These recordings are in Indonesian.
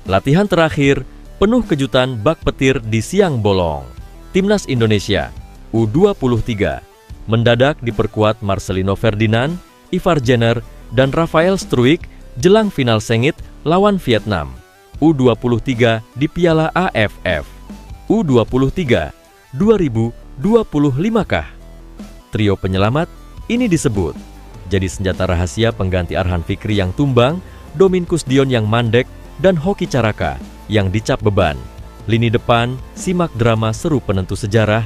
Latihan terakhir penuh kejutan bak petir di siang bolong. Timnas Indonesia U23 mendadak diperkuat Marcelino Ferdinand, Ivar Jenner, dan Rafael Struijk jelang final sengit lawan Vietnam. U23 di Piala AFF. U23 2025-kah? Trio penyelamat ini disebut jadi senjata rahasia pengganti Arhan Fikri yang tumbang, Domin Kusdion yang mandek, dan Hoki Caraka yang dicap beban. Lini depan simak drama seru penentu sejarah.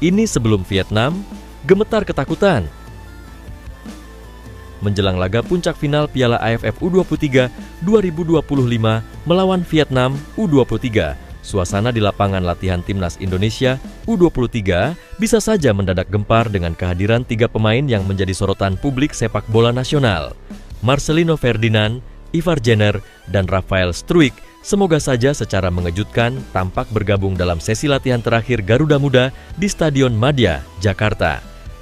Ini sebelum Vietnam gemetar ketakutan. Menjelang laga puncak final Piala AFF U23 2025 melawan Vietnam U23, suasana di lapangan latihan Timnas Indonesia U23 bisa saja mendadak gempar dengan kehadiran 3 pemain yang menjadi sorotan publik sepak bola nasional. Marcelino Ferdinand, Ivar Jenner, dan Rafael Struijk semoga saja secara mengejutkan tampak bergabung dalam sesi latihan terakhir Garuda Muda di Stadion Madia, Jakarta.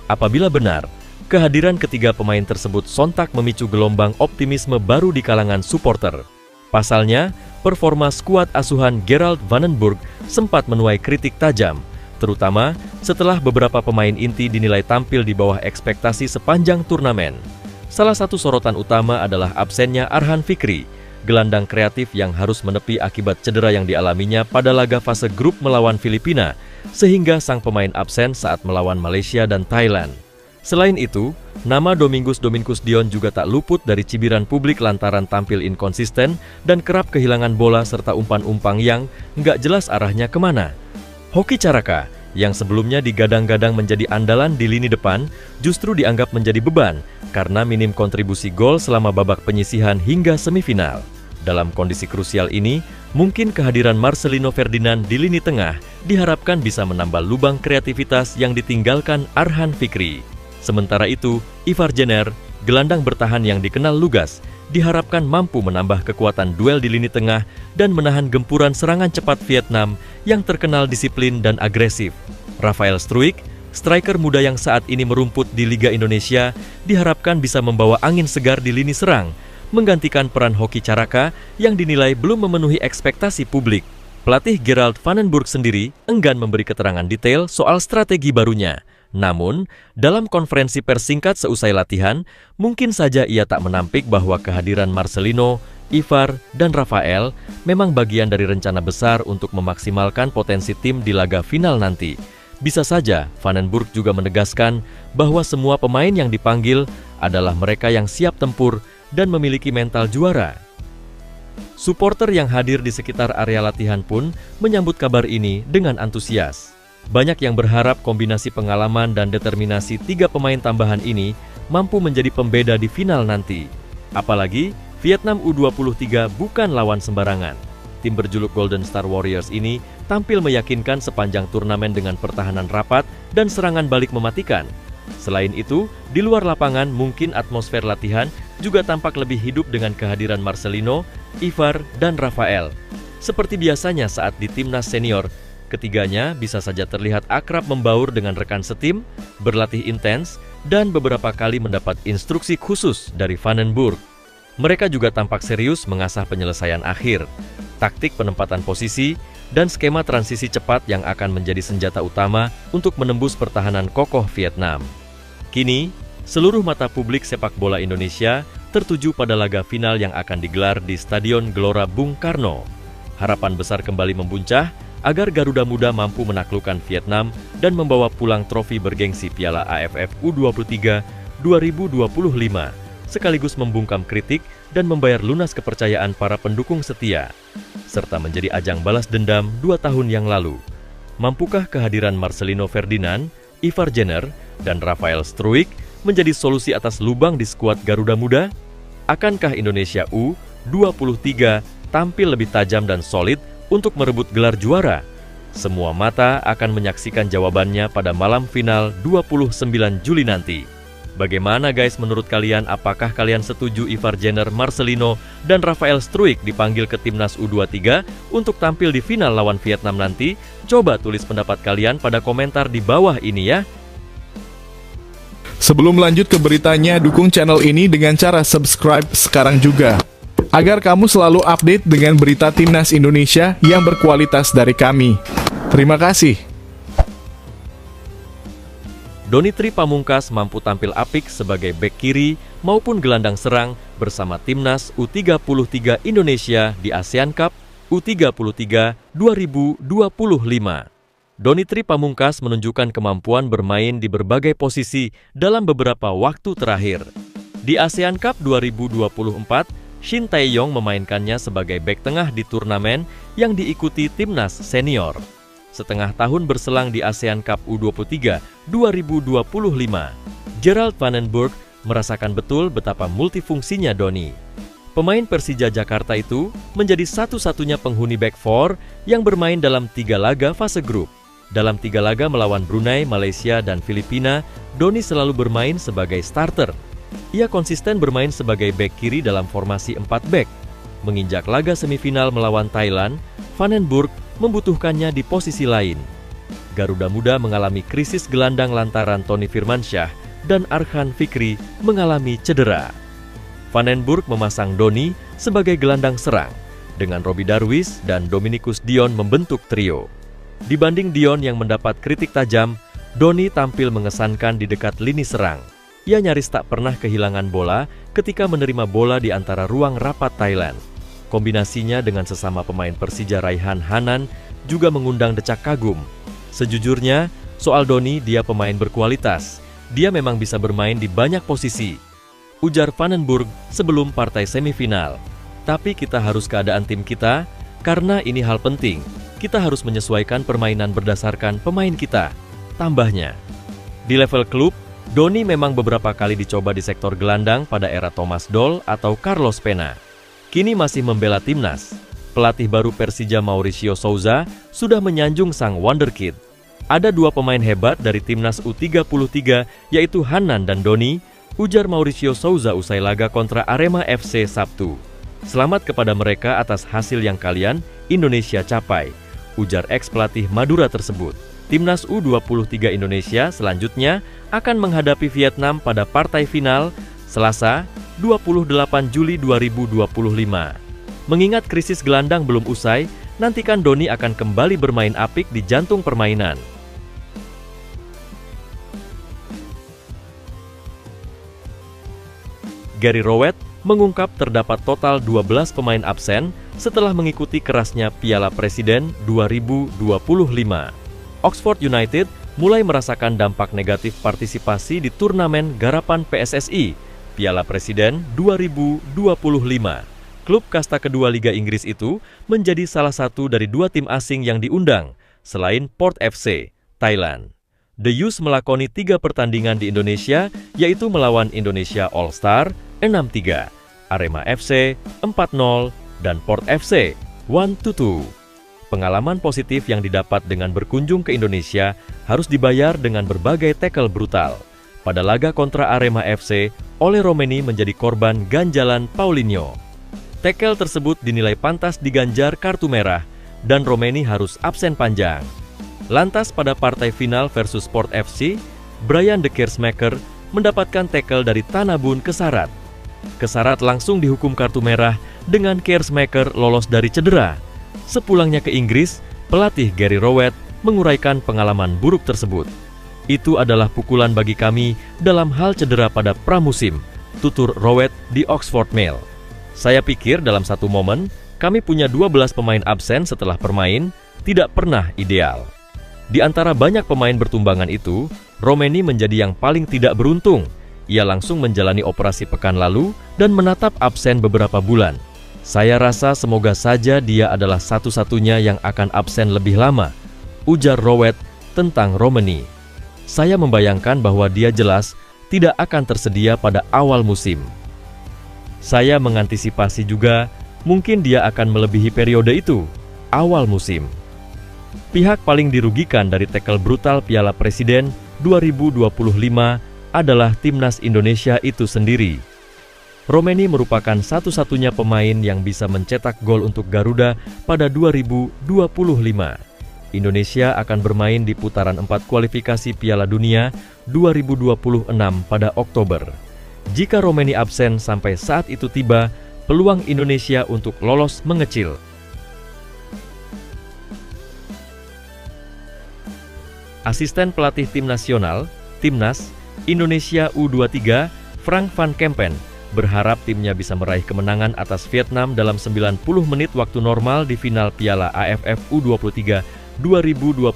Apabila benar, kehadiran ketiga pemain tersebut sontak memicu gelombang optimisme baru di kalangan supporter. Pasalnya, performa skuad asuhan Gerald Vandenburg sempat menuai kritik tajam, terutama setelah beberapa pemain inti dinilai tampil di bawah ekspektasi sepanjang turnamen. Salah satu sorotan utama adalah absennya Arhan Fikri, gelandang kreatif yang harus menepi akibat cedera yang dialaminya pada laga fase grup melawan Filipina, sehingga sang pemain absen saat melawan Malaysia dan Thailand. Selain itu, nama Domin Kusdion juga tak luput dari cibiran publik lantaran tampil inkonsisten dan kerap kehilangan bola serta umpan-umpan yang nggak jelas arahnya kemana. Hoki Caraka, yang sebelumnya digadang-gadang menjadi andalan di lini depan, justru dianggap menjadi beban karena minim kontribusi gol selama babak penyisihan hingga semifinal. Dalam kondisi krusial ini, mungkin kehadiran Marcelino Ferdinand di lini tengah diharapkan bisa menambah lubang kreativitas yang ditinggalkan Arhan Fikri. Sementara itu, Ivar Jenner, gelandang bertahan yang dikenal lugas, diharapkan mampu menambah kekuatan duel di lini tengah dan menahan gempuran serangan cepat Vietnam yang terkenal disiplin dan agresif. Rafael Struijk, striker muda yang saat ini merumput di Liga Indonesia, diharapkan bisa membawa angin segar di lini serang, menggantikan peran Hoki Caraka yang dinilai belum memenuhi ekspektasi publik. Pelatih Gerald Vandenburg sendiri enggan memberi keterangan detail soal strategi barunya. Namun, dalam konferensi pers singkat seusai latihan, mungkin saja ia tak menampik bahwa kehadiran Marcelino, Ivar, dan Rafael memang bagian dari rencana besar untuk memaksimalkan potensi tim di laga final nanti. Bisa saja, Vandenburg juga menegaskan bahwa semua pemain yang dipanggil adalah mereka yang siap tempur dan memiliki mental juara. Supporter yang hadir di sekitar area latihan pun menyambut kabar ini dengan antusias. Banyak yang berharap kombinasi pengalaman dan determinasi 3 pemain tambahan ini mampu menjadi pembeda di final nanti. Apalagi, Vietnam U23 bukan lawan sembarangan. Tim berjuluk Golden Star Warriors ini tampil meyakinkan sepanjang turnamen dengan pertahanan rapat dan serangan balik mematikan. Selain itu, di luar lapangan mungkin atmosfer latihan juga tampak lebih hidup dengan kehadiran Marcelino, Ivar, dan Rafael. Seperti biasanya saat di timnas senior, ketiganya bisa saja terlihat akrab membaur dengan rekan setim, berlatih intens, dan beberapa kali mendapat instruksi khusus dari Vandenburg. Mereka juga tampak serius mengasah penyelesaian akhir, taktik penempatan posisi, dan skema transisi cepat yang akan menjadi senjata utama untuk menembus pertahanan kokoh Vietnam. Kini, seluruh mata publik sepak bola Indonesia tertuju pada laga final yang akan digelar di Stadion Gelora Bung Karno. Harapan besar kembali membuncah agar Garuda Muda mampu menaklukkan Vietnam dan membawa pulang trofi bergengsi Piala AFF U23 2025, sekaligus membungkam kritik dan membayar lunas kepercayaan para pendukung setia, serta menjadi ajang balas dendam 2 tahun yang lalu. Mampukah kehadiran Marcelino Ferdinand, Ivar Jenner, dan Rafael Struijk menjadi solusi atas lubang di skuad Garuda Muda? Akankah Indonesia U23 tampil lebih tajam dan solid untuk merebut gelar juara? Semua mata akan menyaksikan jawabannya pada malam final 29 Juli nanti. Bagaimana guys menurut kalian? Apakah kalian setuju Ivar Jenner, Marcelino, dan Rafael Struijk dipanggil ke timnas U23 untuk tampil di final lawan Vietnam nanti? Coba tulis pendapat kalian pada komentar di bawah ini ya. Sebelum lanjut ke beritanya, dukung channel ini dengan cara subscribe sekarang juga, agar kamu selalu update dengan berita Timnas Indonesia yang berkualitas dari kami. Terima kasih. Donny Tri Pamungkas mampu tampil apik sebagai bek kiri maupun gelandang serang bersama Timnas U33 Indonesia di ASEAN Cup U33 2025. Donny Tri Pamungkas menunjukkan kemampuan bermain di berbagai posisi dalam beberapa waktu terakhir. Di ASEAN Cup 2024, Shin Tae-yong memainkannya sebagai bek tengah di turnamen yang diikuti Timnas Senior. Setengah tahun berselang di ASEAN Cup U23 2025, Gerald Van den Burg merasakan betul betapa multifungsinya Donny. Pemain Persija Jakarta itu menjadi satu-satunya penghuni back four yang bermain dalam 3 laga fase grup. Dalam 3 laga melawan Brunei, Malaysia, dan Filipina, Donny selalu bermain sebagai starter. Ia konsisten bermain sebagai bek kiri dalam formasi 4 bek. Menginjak laga semifinal melawan Thailand, Van den Burg membutuhkannya di posisi lain. Garuda Muda mengalami krisis gelandang lantaran Tony Firmansyah dan Arhan Fikri mengalami cedera. Van den Burg memasang Donny sebagai gelandang serang, dengan Robbie Darwish dan Dominikus Dion membentuk trio. Dibanding Dion yang mendapat kritik tajam, Donny tampil mengesankan di dekat lini serang. Ia nyaris tak pernah kehilangan bola ketika menerima bola di antara ruang rapat Thailand. Kombinasinya dengan sesama pemain Persija Raihan Hanan juga mengundang decak kagum. Sejujurnya, soal Donny, dia pemain berkualitas. Dia memang bisa bermain di banyak posisi, ujar Van den Burg sebelum partai semifinal. Tapi kita harus keadaan tim kita, karena ini hal penting. Kita harus menyesuaikan permainan berdasarkan pemain kita, tambahnya. Di level klub, Donny memang beberapa kali dicoba di sektor gelandang pada era Thomas Doll atau Carlos Pena. Kini masih membela Timnas. Pelatih baru Persija Mauricio Souza sudah menyanjung sang wonderkid. Ada 2 pemain hebat dari Timnas U33 yaitu Hanan dan Donny, ujar Mauricio Souza usai laga kontra Arema FC Sabtu. Selamat kepada mereka atas hasil yang kalian Indonesia capai, ujar ex-pelatih Madura tersebut. Timnas U23 Indonesia selanjutnya akan menghadapi Vietnam pada partai final Selasa 28 Juli 2025. Mengingat krisis gelandang belum usai, nantikan Donny akan kembali bermain apik di jantung permainan. Gary Rowett mengungkap terdapat total 12 pemain absen setelah mengikuti kerasnya Piala Presiden 2025. Oxford United mulai merasakan dampak negatif partisipasi di turnamen garapan PSSI Piala Presiden 2025. Klub kasta kedua Liga Inggris itu menjadi salah satu dari 2 tim asing yang diundang, selain Port FC, Thailand. The Youths melakoni 3 pertandingan di Indonesia, yaitu melawan Indonesia All Star 6-3, Arema FC 4-0, dan Port FC 1-2. Pengalaman positif yang didapat dengan berkunjung ke Indonesia harus dibayar dengan berbagai tackle brutal. Pada laga kontra Arema FC, Ole Romeni menjadi korban ganjalan Paulinho. Tackle tersebut dinilai pantas diganjar kartu merah dan Romeni harus absen panjang. Lantas pada partai final versus Port FC, Brian de Keersmaker mendapatkan tackle dari Tanabun Kesarat. Kesarat langsung dihukum kartu merah dengan Keersmaker lolos dari cedera. Sepulangnya ke Inggris, pelatih Gary Rowett menguraikan pengalaman buruk tersebut. Itu adalah pukulan bagi kami dalam hal cedera pada pramusim, tutur Rowett di Oxford Mail. Saya pikir dalam satu momen, kami punya 12 pemain absen setelah bermain, tidak pernah ideal. Di antara banyak pemain bertumbangan itu, Romeni menjadi yang paling tidak beruntung. Ia langsung menjalani operasi pekan lalu dan menatap absen beberapa bulan. Saya rasa semoga saja dia adalah satu-satunya yang akan absen lebih lama, ujar Rowett tentang Romeni. Saya membayangkan bahwa dia jelas tidak akan tersedia pada awal musim. Saya mengantisipasi juga mungkin dia akan melebihi periode itu, awal musim. Pihak paling dirugikan dari tackle brutal Piala Presiden 2025 adalah Timnas Indonesia itu sendiri. Romeni merupakan satu-satunya pemain yang bisa mencetak gol untuk Garuda pada 2025. Indonesia akan bermain di putaran 4 kualifikasi Piala Dunia 2026 pada Oktober. Jika Romeni absen sampai saat itu tiba, peluang Indonesia untuk lolos mengecil. Asisten pelatih tim nasional, Timnas Indonesia U23, Frank van Kempen, berharap timnya bisa meraih kemenangan atas Vietnam dalam 90 menit waktu normal di final Piala AFF U23 2025.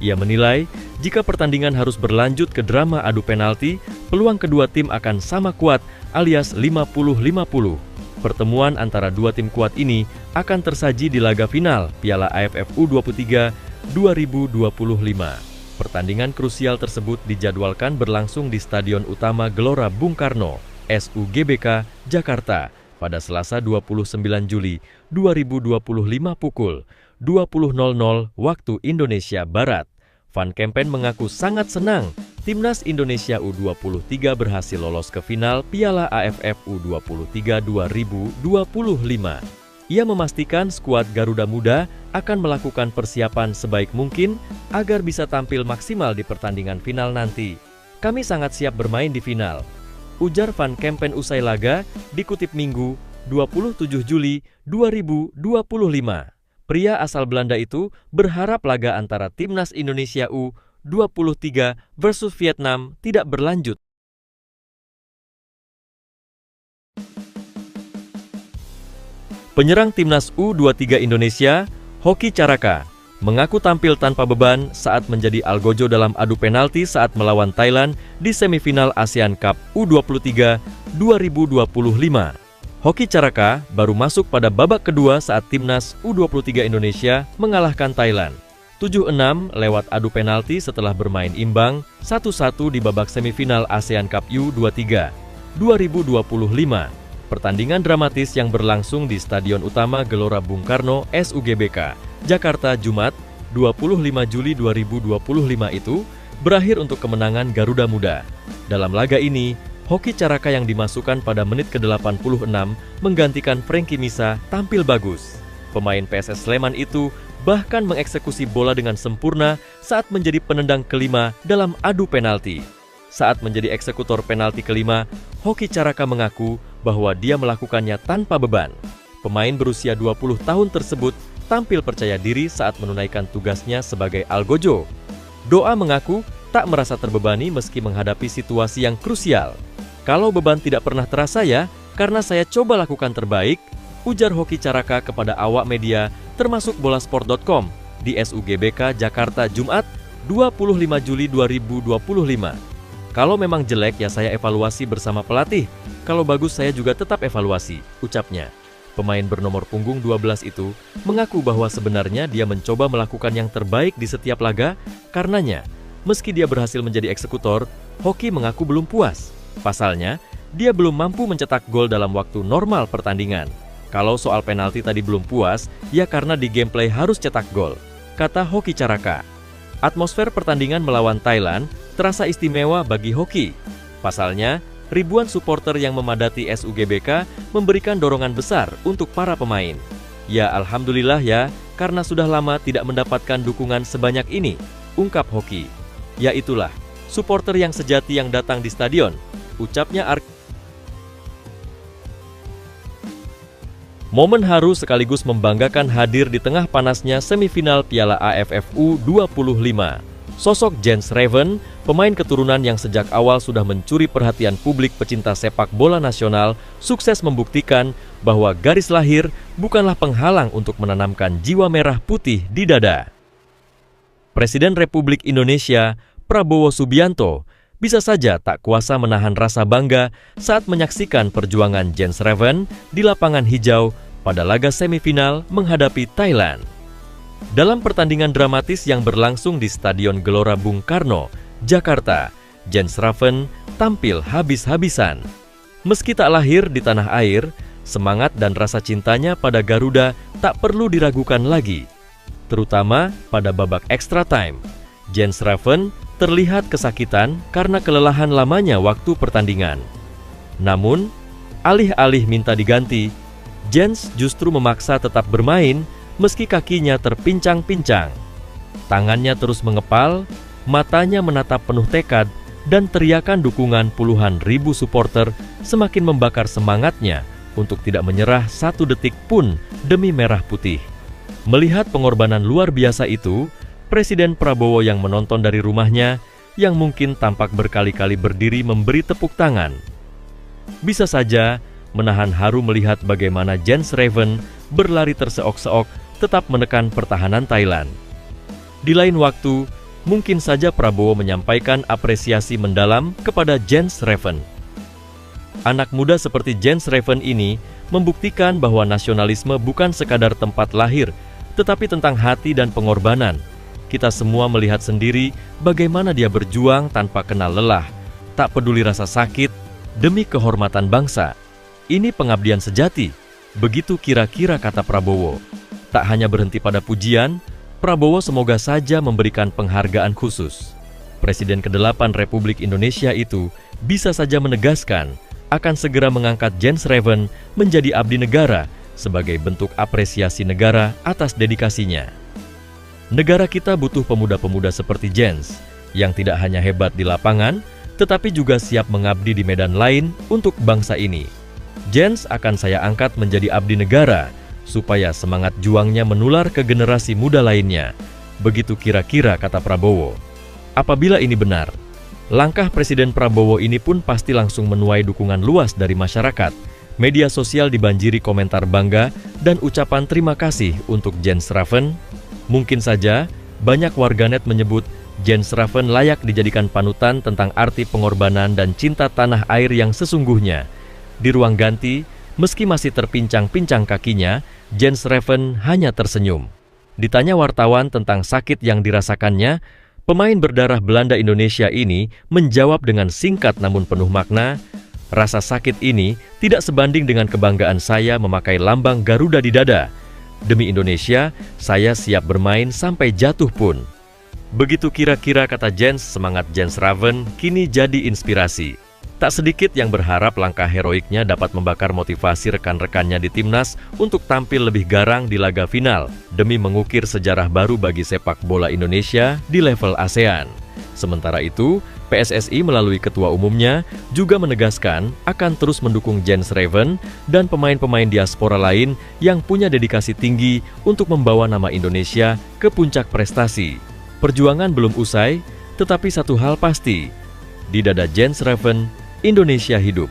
Ia menilai, jika pertandingan harus berlanjut ke drama adu penalti, peluang kedua tim akan sama kuat alias 50-50. Pertemuan antara dua tim kuat ini akan tersaji di laga final Piala AFF U23 2025. Pertandingan krusial tersebut dijadwalkan berlangsung di Stadion Utama Gelora Bung Karno, SUGBK, Jakarta, pada Selasa 29 Juli 2025 pukul 20.00 waktu Indonesia Barat. Van Kempen mengaku sangat senang Timnas Indonesia U23 berhasil lolos ke final Piala AFF U23 2025. Ia memastikan skuad Garuda Muda akan melakukan persiapan sebaik mungkin agar bisa tampil maksimal di pertandingan final nanti. Kami sangat siap bermain di final, ujar Van Kempen usai laga, dikutip Minggu 27 Juli 2025. Pria asal Belanda itu berharap laga antara Timnas Indonesia U23 versus Vietnam tidak berlanjut. Penyerang Timnas U23 Indonesia, Hoki Caraka, mengaku tampil tanpa beban saat menjadi algojo dalam adu penalti saat melawan Thailand di semifinal ASEAN Cup U23 2025. Hoki Caraka baru masuk pada babak kedua saat Timnas U23 Indonesia mengalahkan Thailand 7-6 lewat adu penalti setelah bermain imbang 1-1 di babak semifinal ASEAN Cup U23 2025. Pertandingan dramatis yang berlangsung di Stadion Utama Gelora Bung Karno, SUGBK, Jakarta, Jumat, 25 Juli 2025 itu berakhir untuk kemenangan Garuda Muda. Dalam laga ini, Hoki Caraka yang dimasukkan pada menit ke-86 menggantikan Frankie Misa tampil bagus. Pemain PSS Sleman itu bahkan mengeksekusi bola dengan sempurna saat menjadi penendang kelima dalam adu penalti. Saat menjadi eksekutor penalti kelima, Hoki Caraka mengaku bahwa dia melakukannya tanpa beban. Pemain berusia 20 tahun tersebut tampil percaya diri saat menunaikan tugasnya sebagai algojo. Doa mengaku tak merasa terbebani meski menghadapi situasi yang krusial. Kalau beban tidak pernah terasa ya, karena saya coba lakukan terbaik, ujar Hoki Caraka kepada awak media termasuk bolasport.com di SUGBK Jakarta Jumat 25 Juli 2025. Kalau memang jelek ya saya evaluasi bersama pelatih, kalau bagus saya juga tetap evaluasi, ucapnya. Pemain bernomor punggung 12 itu mengaku bahwa sebenarnya dia mencoba melakukan yang terbaik di setiap laga, karenanya meski dia berhasil menjadi eksekutor, Hoki mengaku belum puas. Pasalnya, dia belum mampu mencetak gol dalam waktu normal pertandingan. Kalau soal penalti tadi belum puas, ya karena di gameplay harus cetak gol, kata Hoki Caraka. Atmosfer pertandingan melawan Thailand terasa istimewa bagi Hoki. Pasalnya, ribuan supporter yang memadati SUGBK memberikan dorongan besar untuk para pemain. Ya alhamdulillah ya, karena sudah lama tidak mendapatkan dukungan sebanyak ini, ungkap Hoki. Ya itulah, supporter yang sejati yang datang di stadion, ucapnya. Momen haru sekaligus membanggakan hadir di tengah panasnya semifinal Piala AFF U25. Sosok Jens Raven, pemain keturunan yang sejak awal sudah mencuri perhatian publik pecinta sepak bola nasional, sukses membuktikan bahwa garis lahir bukanlah penghalang untuk menanamkan jiwa merah putih di dada. Presiden Republik Indonesia, Prabowo Subianto, bisa saja tak kuasa menahan rasa bangga saat menyaksikan perjuangan Jens Raven di lapangan hijau pada laga semifinal menghadapi Thailand. Dalam pertandingan dramatis yang berlangsung di Stadion Gelora Bung Karno, Jakarta, Jens Raven tampil habis-habisan. Meski tak lahir di tanah air, semangat dan rasa cintanya pada Garuda tak perlu diragukan lagi. Terutama pada babak extra time, Jens Raven terlihat kesakitan karena kelelahan lamanya waktu pertandingan. Namun, alih-alih minta diganti, Jens justru memaksa tetap bermain meski kakinya terpincang-pincang. Tangannya terus mengepal, matanya menatap penuh tekad, dan teriakan dukungan puluhan ribu supporter semakin membakar semangatnya untuk tidak menyerah satu detik pun demi merah putih. Melihat pengorbanan luar biasa itu, Presiden Prabowo yang menonton dari rumahnya, yang mungkin tampak berkali-kali berdiri memberi tepuk tangan, bisa saja menahan haru melihat bagaimana Jens Raven berlari terseok-seok tetap menekan pertahanan Thailand. Di lain waktu, mungkin saja Prabowo menyampaikan apresiasi mendalam kepada Jens Raven. Anak muda seperti Jens Raven ini membuktikan bahwa nasionalisme bukan sekadar tempat lahir, tetapi tentang hati dan pengorbanan. Kita semua melihat sendiri bagaimana dia berjuang tanpa kenal lelah, tak peduli rasa sakit, demi kehormatan bangsa. Ini pengabdian sejati, begitu kira-kira kata Prabowo. Tak hanya berhenti pada pujian, Prabowo semoga saja memberikan penghargaan khusus. Presiden ke-8 Republik Indonesia itu bisa saja menegaskan akan segera mengangkat Jens Raven menjadi abdi negara sebagai bentuk apresiasi negara atas dedikasinya. Negara kita butuh pemuda-pemuda seperti Jens, yang tidak hanya hebat di lapangan, tetapi juga siap mengabdi di medan lain untuk bangsa ini. Jens akan saya angkat menjadi abdi negara, supaya semangat juangnya menular ke generasi muda lainnya. Begitu kira-kira kata Prabowo. Apabila ini benar, langkah Presiden Prabowo ini pun pasti langsung menuai dukungan luas dari masyarakat. Media sosial dibanjiri komentar bangga dan ucapan terima kasih untuk Jens Raven. Mungkin saja banyak warganet menyebut Jens Raven layak dijadikan panutan tentang arti pengorbanan dan cinta tanah air yang sesungguhnya. Di ruang ganti, meski masih terpincang-pincang kakinya, Jens Raven hanya tersenyum. Ditanya wartawan tentang sakit yang dirasakannya, pemain berdarah Belanda Indonesia ini menjawab dengan singkat namun penuh makna, "Rasa sakit ini tidak sebanding dengan kebanggaan saya memakai lambang Garuda di dada. Demi Indonesia, saya siap bermain sampai jatuh pun." Begitu kira-kira kata Jens, semangat Jens Raven kini jadi inspirasi. Tak sedikit yang berharap langkah heroiknya dapat membakar motivasi rekan-rekannya di timnas untuk tampil lebih garang di laga final demi mengukir sejarah baru bagi sepak bola Indonesia di level ASEAN. Sementara itu, PSSI melalui ketua umumnya juga menegaskan akan terus mendukung Jens Raven dan pemain-pemain diaspora lain yang punya dedikasi tinggi untuk membawa nama Indonesia ke puncak prestasi. Perjuangan belum usai, tetapi satu hal pasti, di dada Jens Raven, Indonesia hidup.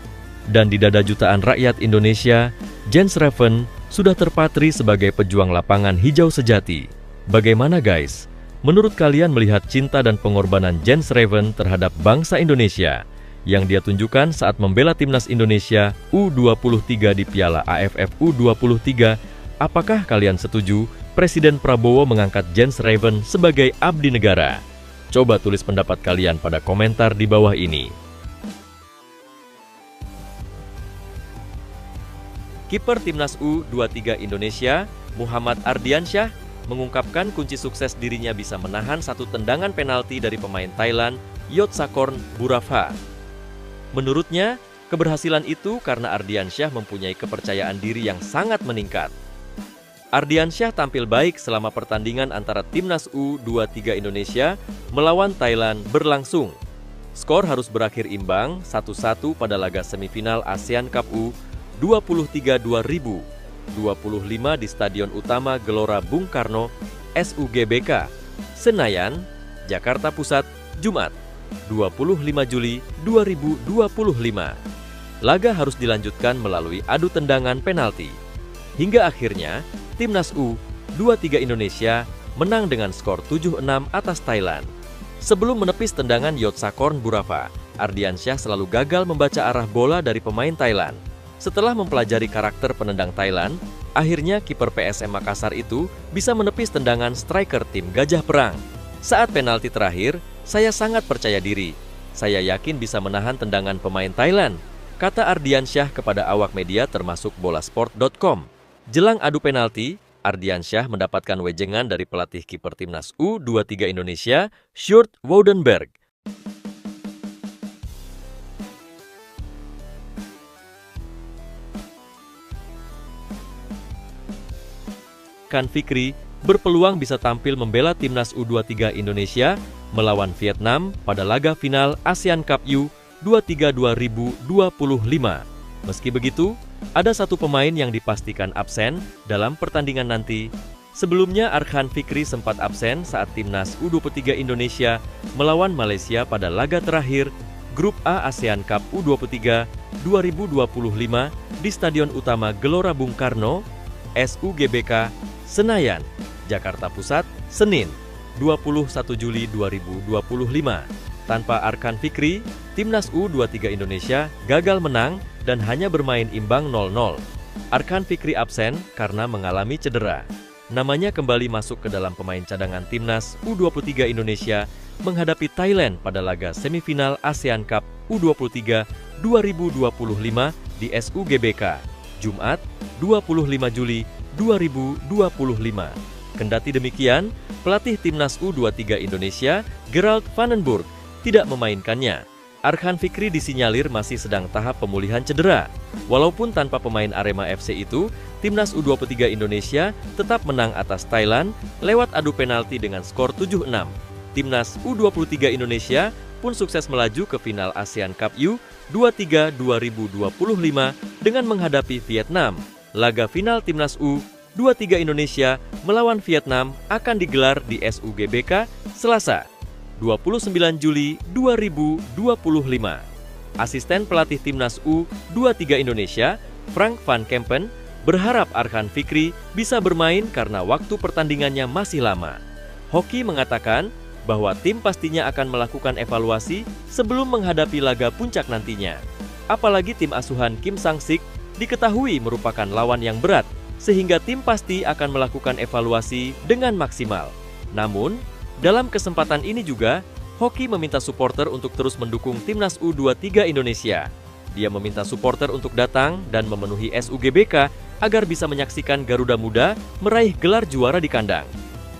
Dan di dada jutaan rakyat Indonesia, Jens Raven sudah terpatri sebagai pejuang lapangan hijau sejati. Bagaimana guys? Menurut kalian melihat cinta dan pengorbanan Jens Raven terhadap bangsa Indonesia yang dia tunjukkan saat membela timnas Indonesia U23 di Piala AFF U23, apakah kalian setuju Presiden Prabowo mengangkat Jens Raven sebagai abdi negara? Coba tulis pendapat kalian pada komentar di bawah ini. Kiper timnas U23 Indonesia, Muhammad Ardiansyah, mengungkapkan kunci sukses dirinya bisa menahan satu tendangan penalti dari pemain Thailand, Yotsakorn Burafa. Menurutnya, keberhasilan itu karena Ardiansyah mempunyai kepercayaan diri yang sangat meningkat. Ardiansyah tampil baik selama pertandingan antara timnas U23 Indonesia melawan Thailand berlangsung. Skor harus berakhir imbang 1-1 pada laga semifinal ASEAN Cup U23 2025 di Stadion Utama Gelora Bung Karno, SUGBK, Senayan, Jakarta Pusat, Jumat, 25 Juli 2025. Laga harus dilanjutkan melalui adu tendangan penalti. Hingga akhirnya, Timnas U23 Indonesia menang dengan skor 7-6 atas Thailand. Sebelum menepis tendangan Yotsakorn Burafa, Ardiansyah selalu gagal membaca arah bola dari pemain Thailand. Setelah mempelajari karakter penendang Thailand, akhirnya kiper PSM Makassar itu bisa menepis tendangan striker tim Gajah Perang. Saat penalti terakhir, saya sangat percaya diri. Saya yakin bisa menahan tendangan pemain Thailand, kata Ardiansyah kepada awak media termasuk bolasport.com. Jelang adu penalti, Ardiansyah mendapatkan wejengan dari pelatih kiper timnas U23 Indonesia, Sjoerd Woudenberg. Kan Fikri, berpeluang bisa tampil membela timnas U23 Indonesia melawan Vietnam pada laga final ASEAN Cup U23 2025. Meski begitu, ada satu pemain yang dipastikan absen dalam pertandingan nanti. Sebelumnya, Arkan Fikri sempat absen saat timnas U23 Indonesia melawan Malaysia pada laga terakhir Grup A ASEAN Cup U23 2025 di Stadion Utama Gelora Bung Karno, SUGBK, Senayan, Jakarta Pusat, Senin, 21 Juli 2025. Tanpa Arkan Fikri, timnas U23 Indonesia gagal menang dan hanya bermain imbang 0-0. Arkan Fikri absen karena mengalami cedera. Namanya kembali masuk ke dalam pemain cadangan timnas U23 Indonesia menghadapi Thailand pada laga semifinal ASEAN Cup U23 2025 di SUGBK, Jumat, 25 Juli 2025. Kendati demikian, pelatih timnas U23 Indonesia, Gerald Vandenburg, tidak memainkannya. Arkan Fikri disinyalir masih sedang tahap pemulihan cedera. Walaupun tanpa pemain Arema FC itu, timnas U23 Indonesia tetap menang atas Thailand lewat adu penalti dengan skor 7-6. Timnas U23 Indonesia pun sukses melaju ke final ASEAN Cup U23 2025 dengan menghadapi Vietnam. Laga final timnas U23 Indonesia melawan Vietnam akan digelar di SUGBK Selasa, 29 Juli 2025. Asisten pelatih timnas U23 Indonesia, Frank van Kempen, berharap Arkan Fikri bisa bermain karena waktu pertandingannya masih lama. Hoki mengatakan bahwa tim pastinya akan melakukan evaluasi sebelum menghadapi laga puncak nantinya. Apalagi tim asuhan Kim Sang-sik diketahui merupakan lawan yang berat, sehingga tim pasti akan melakukan evaluasi dengan maksimal. Namun, dalam kesempatan ini juga, Hoki meminta supporter untuk terus mendukung timnas U23 Indonesia. Dia meminta supporter untuk datang dan memenuhi SUGBK agar bisa menyaksikan Garuda Muda meraih gelar juara di kandang.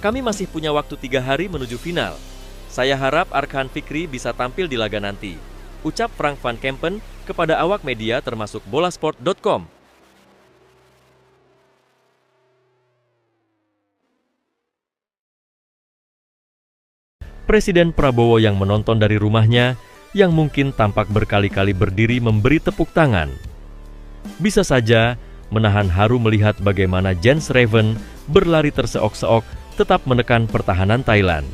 Kami masih punya waktu 3 hari menuju final. Saya harap Arkan Fikri bisa tampil di laga nanti, ucap Frank van Kempen kepada awak media termasuk bolasport.com. Presiden Prabowo yang menonton dari rumahnya, yang mungkin tampak berkali-kali berdiri memberi tepuk tangan. Bisa saja menahan haru melihat bagaimana Jens Raven berlari terseok-seok tetap menekan pertahanan Thailand.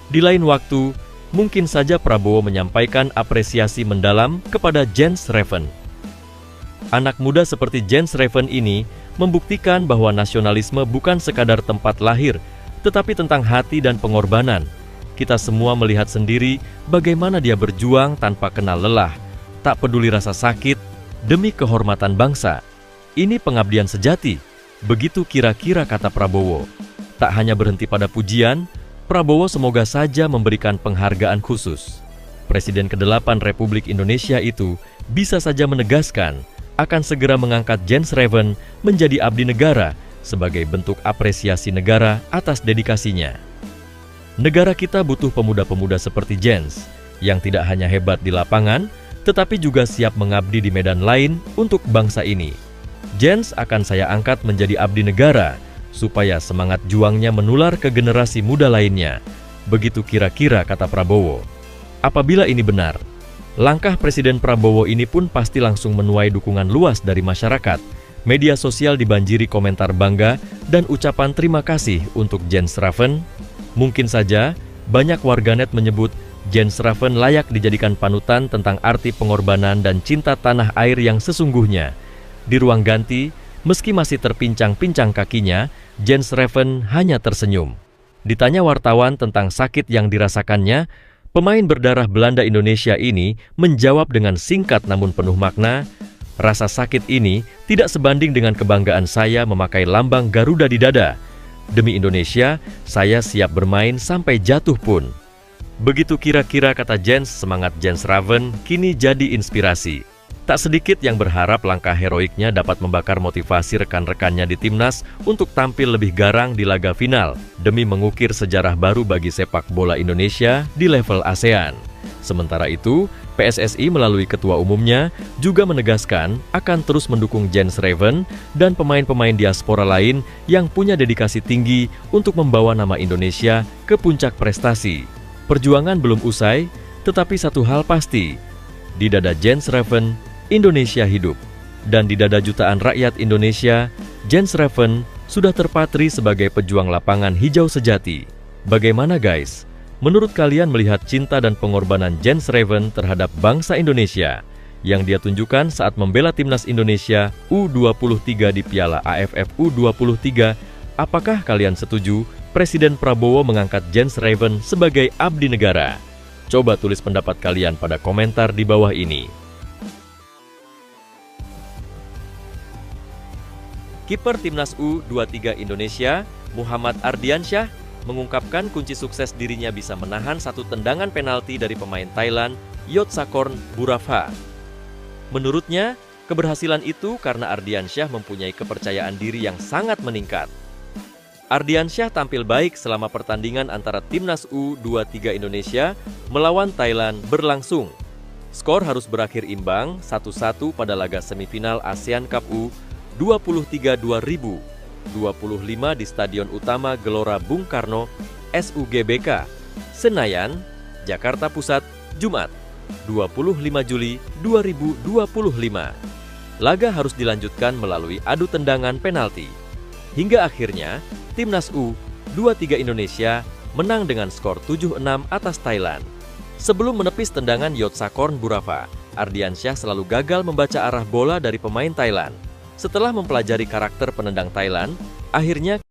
Di lain waktu, mungkin saja Prabowo menyampaikan apresiasi mendalam kepada Jens Raven. Anak muda seperti Jens Raven ini membuktikan bahwa nasionalisme bukan sekadar tempat lahir, tetapi tentang hati dan pengorbanan. Kita semua melihat sendiri bagaimana dia berjuang tanpa kenal lelah, tak peduli rasa sakit, demi kehormatan bangsa. Ini pengabdian sejati, begitu kira-kira kata Prabowo. Tak hanya berhenti pada pujian, Prabowo semoga saja memberikan penghargaan khusus. Presiden ke-8 Republik Indonesia itu bisa saja menegaskan akan segera mengangkat Jens Raven menjadi abdi negara sebagai bentuk apresiasi negara atas dedikasinya. Negara kita butuh pemuda-pemuda seperti Jens, yang tidak hanya hebat di lapangan, tetapi juga siap mengabdi di medan lain untuk bangsa ini. Jens akan saya angkat menjadi abdi negara, supaya semangat juangnya menular ke generasi muda lainnya. Begitu kira-kira kata Prabowo. Apabila ini benar, langkah Presiden Prabowo ini pun pasti langsung menuai dukungan luas dari masyarakat. Media sosial dibanjiri komentar bangga dan ucapan terima kasih untuk Jens Raven. Mungkin saja banyak warganet menyebut Jens Raven layak dijadikan panutan tentang arti pengorbanan dan cinta tanah air yang sesungguhnya. Di ruang ganti, meski masih terpincang-pincang kakinya, Jens Raven hanya tersenyum. Ditanya wartawan tentang sakit yang dirasakannya, pemain berdarah Belanda Indonesia ini menjawab dengan singkat namun penuh makna, "Rasa sakit ini tidak sebanding dengan kebanggaan saya memakai lambang Garuda di dada. Demi Indonesia, saya siap bermain sampai jatuh pun." Begitu kira-kira kata Jens, semangat Jens Raven kini jadi inspirasi. Tak sedikit yang berharap langkah heroiknya dapat membakar motivasi rekan-rekannya di timnas untuk tampil lebih garang di laga final demi mengukir sejarah baru bagi sepak bola Indonesia di level ASEAN. Sementara itu, PSSI melalui ketua umumnya juga menegaskan akan terus mendukung Jens Raven dan pemain-pemain diaspora lain yang punya dedikasi tinggi untuk membawa nama Indonesia ke puncak prestasi. Perjuangan belum usai, tetapi satu hal pasti, di dada Jens Raven, Indonesia hidup. Dan di dada jutaan rakyat Indonesia, Jens Raven sudah terpatri sebagai pejuang lapangan hijau sejati. Bagaimana guys? Menurut kalian melihat cinta dan pengorbanan Jens Raven terhadap bangsa Indonesia yang dia tunjukkan saat membela timnas Indonesia U23 di Piala AFF U23, apakah kalian setuju Presiden Prabowo mengangkat Jens Raven sebagai abdi negara? Coba tulis pendapat kalian pada komentar di bawah ini. Kiper timnas U23 Indonesia, Muhammad Ardiansyah, mengungkapkan kunci sukses dirinya bisa menahan satu tendangan penalti dari pemain Thailand, Yotsakorn Burafa. Menurutnya, keberhasilan itu karena Ardiansyah mempunyai kepercayaan diri yang sangat meningkat. Ardiansyah tampil baik selama pertandingan antara timnas U23 Indonesia melawan Thailand berlangsung. Skor harus berakhir imbang 1-1 pada laga semifinal ASEAN Cup U23 2025 di Stadion Utama Gelora Bung Karno, SUGBK, Senayan, Jakarta Pusat, Jumat, 25 Juli 2025. Laga harus dilanjutkan melalui adu tendangan penalti. Hingga akhirnya, timnas U23 Indonesia menang dengan skor 7-6 atas Thailand. Sebelum menepis tendangan Yotsakorn Burafa, Ardiansyah selalu gagal membaca arah bola dari pemain Thailand. Setelah mempelajari karakter penendang Thailand, akhirnya